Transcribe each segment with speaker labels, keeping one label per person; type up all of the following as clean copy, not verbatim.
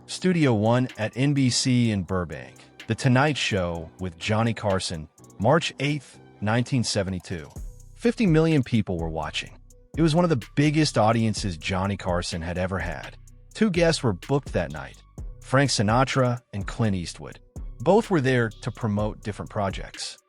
Speaker 1: Studio One at NBC in Burbank. The Tonight Show with Johnny Carson, March 8, 1972. 50 million people were watching. It was one of the biggest audiences Johnny Carson had ever had. Two guests were booked that night, Frank Sinatra and Clint Eastwood. Both were there to promote different projects.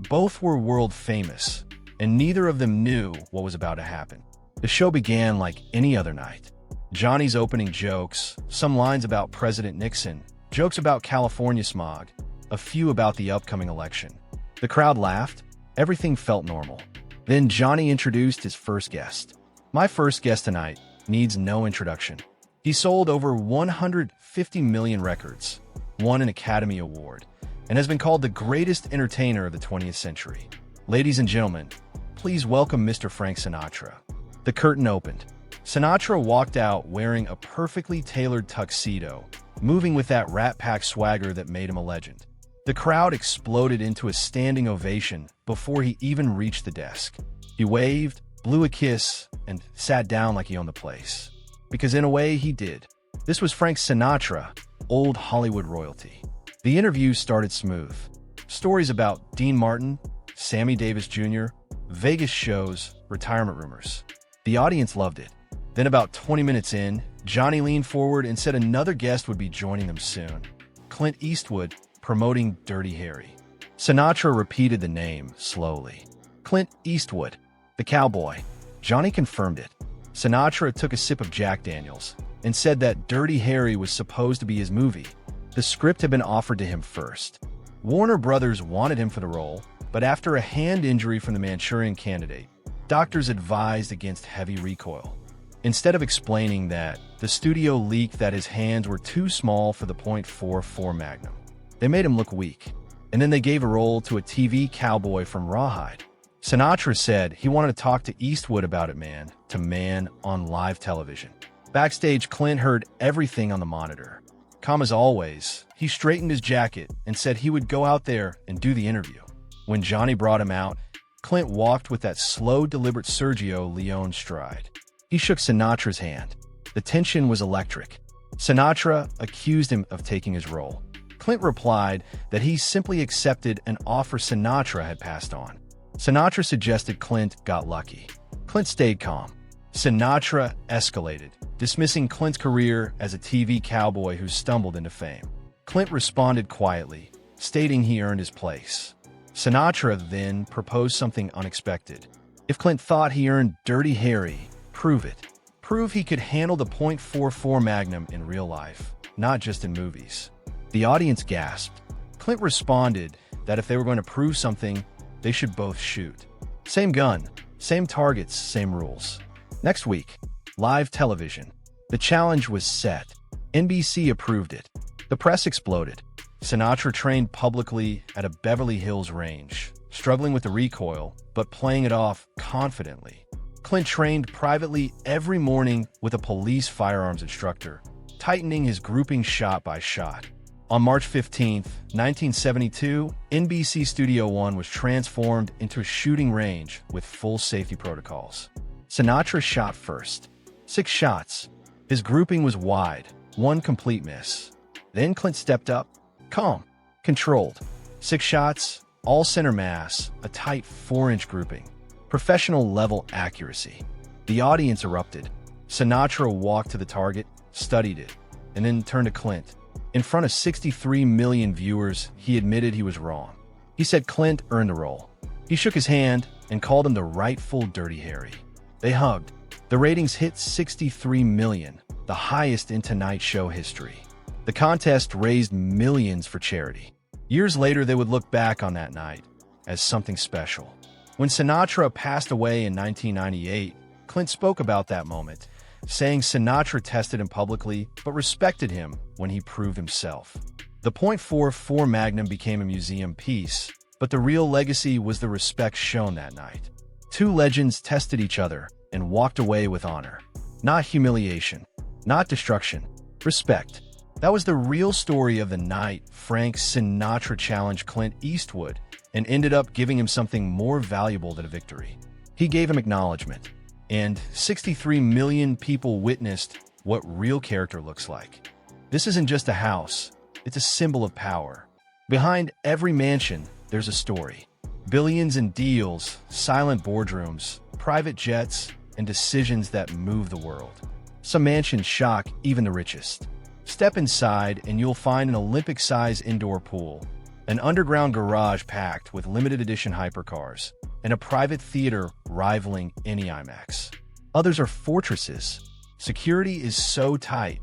Speaker 1: Both were world famous, and neither of them knew what was about to happen. The show began like any other night. Johnny's opening jokes, some lines about President Nixon, jokes about California smog, a few about the upcoming election. The crowd laughed. Everything felt normal. Then Johnny introduced his first guest. My first guest tonight needs no introduction. He sold over 150 million records, won an Academy Award, and has been called the greatest entertainer of the 20th century. Ladies and gentlemen, please welcome Mr. Frank Sinatra. The curtain opened. Sinatra walked out wearing a perfectly tailored tuxedo, moving with that Rat Pack swagger that made him a legend. The crowd exploded into a standing ovation before he even reached the desk. He waved, blew a kiss, and sat down like he owned the place. Because in a way, he did. This was Frank Sinatra, old Hollywood royalty. The interview started smooth. Stories about Dean Martin, Sammy Davis Jr., Vegas shows, retirement rumors. The audience loved it. Then about 20 minutes in, Johnny leaned forward and said another guest would be joining them soon. Clint Eastwood, promoting Dirty Harry. Sinatra repeated the name slowly. Clint Eastwood, the cowboy. Johnny confirmed it. Sinatra took a sip of Jack Daniels and said that Dirty Harry was supposed to be his movie. The script had been offered to him first. Warner Brothers wanted him for the role, but after a hand injury from the Manchurian Candidate, doctors advised against heavy recoil. Instead of explaining that, the studio leaked that his hands were too small for the .44 Magnum. They made him look weak, and then they gave a role to a TV cowboy from Rawhide. Sinatra said he wanted to talk to Eastwood about it man to man on live television. Backstage, Clint heard everything on the monitor. Calm as always, he straightened his jacket and said he would go out there and do the interview. When Johnny brought him out, Clint walked with that slow, deliberate Sergio Leone stride. He shook Sinatra's hand. The tension was electric. Sinatra accused him of taking his role. Clint replied that he simply accepted an offer Sinatra had passed on. Sinatra suggested Clint got lucky. Clint stayed calm. Sinatra escalated, dismissing Clint's career as a TV cowboy who stumbled into fame. Clint responded quietly, stating he earned his place. Sinatra then proposed something unexpected. If Clint thought he earned Dirty Harry, prove it. Prove he could handle the .44 Magnum in real life, not just in movies. The audience gasped. Clint responded that if they were going to prove something, they should both shoot. Same gun, same targets, same rules. Next week, live television. The challenge was set. NBC approved it. The press exploded. Sinatra trained publicly at a Beverly Hills range, struggling with the recoil, but playing it off confidently. Clint trained privately every morning with a police firearms instructor, tightening his grouping shot by shot. On March 15, 1972, NBC Studio One was transformed into a shooting range with full safety protocols. Sinatra shot first. 6 shots. His grouping was wide, 1 complete miss. Then Clint stepped up, calm, controlled. 6 shots, all center mass, a tight 4-inch grouping. Professional level accuracy. The audience erupted. Sinatra walked to the target, studied it, and then turned to Clint. In front of 63 million viewers, he admitted he was wrong. He said Clint earned the role. He shook his hand and called him the rightful Dirty Harry. They hugged. The ratings hit 63 million, the highest in Tonight Show history. The contest raised millions for charity. Years later, they would look back on that night as something special. When Sinatra passed away in 1998, Clint spoke about that moment, saying Sinatra tested him publicly but respected him when he proved himself. The .44 Magnum became a museum piece, but the real legacy was the respect shown that night. Two legends tested each other and walked away with honor. Not humiliation, not destruction, respect. That was the real story of the night Frank Sinatra challenged Clint Eastwood and ended up giving him something more valuable than a victory. He gave him acknowledgement, and 63 million people witnessed what real character looks like. This isn't just a house, it's a symbol of power. Behind every mansion, there's a story. Billions in deals, silent boardrooms, private jets, and decisions that move the world. Some mansions shock even the richest. Step inside and you'll find an Olympic-size indoor pool, an underground garage packed with limited edition hypercars, and a private theater rivaling any IMAX. Others are fortresses. Security is so tight,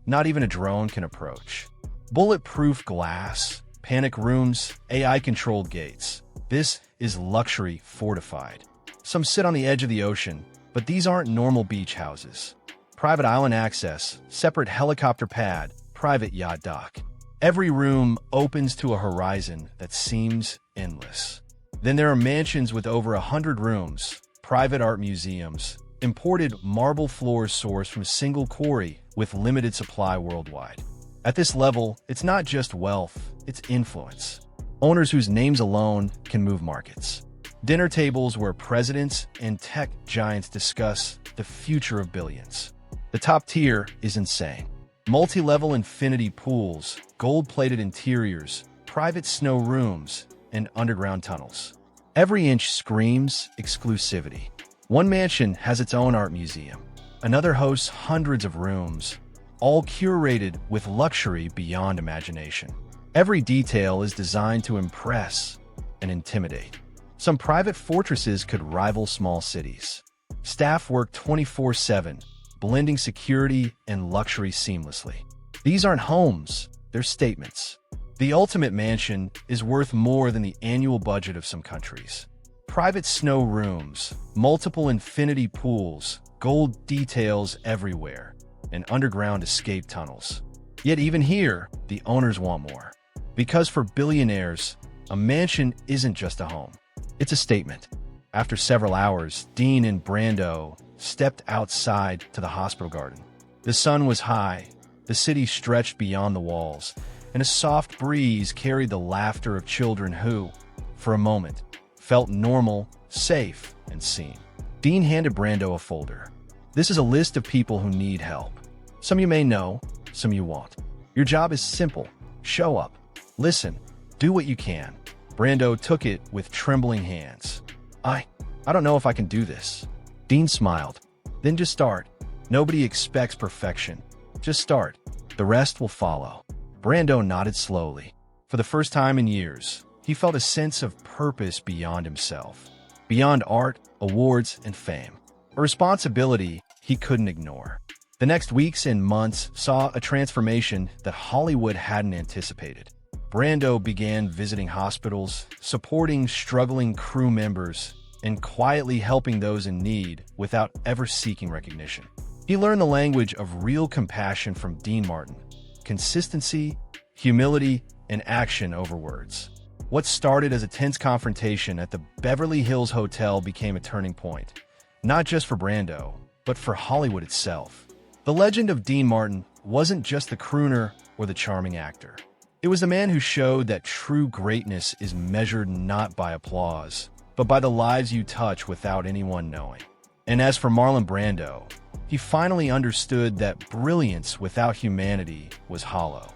Speaker 1: not even a drone can approach. Bulletproof glass, panic rooms, AI-controlled gates. This is luxury fortified. Some sit on the edge of the ocean, but these aren't normal beach houses. Private island access, separate helicopter pad, private yacht dock. Every room opens to a horizon that seems endless. Then there are mansions with over 100 rooms, private art museums, imported marble floors sourced from a single quarry with limited supply worldwide. At this level, it's not just wealth, it's influence. Owners whose names alone can move markets. Dinner tables where presidents and tech giants discuss the future of billions. The top tier is insane. Multi-level infinity pools, gold-plated interiors, private snow rooms, and underground tunnels. Every inch screams exclusivity. One mansion has its own art museum. Another hosts hundreds of rooms, all curated with luxury beyond imagination. Every detail is designed to impress and intimidate. Some private fortresses could rival small cities. Staff work 24/7, blending security and luxury seamlessly. These aren't homes, they're statements. The ultimate mansion is worth more than the annual budget of some countries. Private snow rooms, multiple infinity pools, gold details everywhere, and underground escape tunnels. Yet even here, the owners want more. Because for billionaires, a mansion isn't just a home. It's a statement. After several hours, Dean and Brando stepped outside to the hospital garden. The sun was high, the city stretched beyond the walls, and a soft breeze carried the laughter of children who, for a moment, felt normal, safe, and seen. Dean handed Brando a folder. This is a list of people who need help. Some you may know, some you won't. Your job is simple. Show up. Listen. Do what you can. Brando took it with trembling hands. I don't know if I can do this. Dean smiled. Then just start. Nobody expects perfection. Just start. The rest will follow. Brando nodded slowly. For the first time in years, he felt a sense of purpose beyond himself. Beyond art, awards, and fame. A responsibility he couldn't ignore. The next weeks and months saw a transformation that Hollywood hadn't anticipated. Brando began visiting hospitals, supporting struggling crew members, and quietly helping those in need without ever seeking recognition. He learned the language of real compassion from Dean Martin: consistency, humility, and action over words. What started as a tense confrontation at the Beverly Hills Hotel became a turning point, not just for Brando, but for Hollywood itself. The legend of Dean Martin wasn't just the crooner or the charming actor. It was the man who showed that true greatness is measured not by applause, but by the lives you touch without anyone knowing. And as for Marlon Brando, he finally understood that brilliance without humanity was hollow,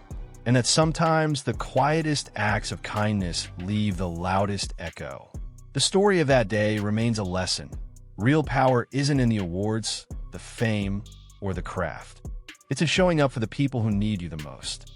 Speaker 1: and that sometimes the quietest acts of kindness leave the loudest echo. The story of that day remains a lesson. Real power isn't in the awards, the fame, or the craft. It's in showing up for the people who need you the most.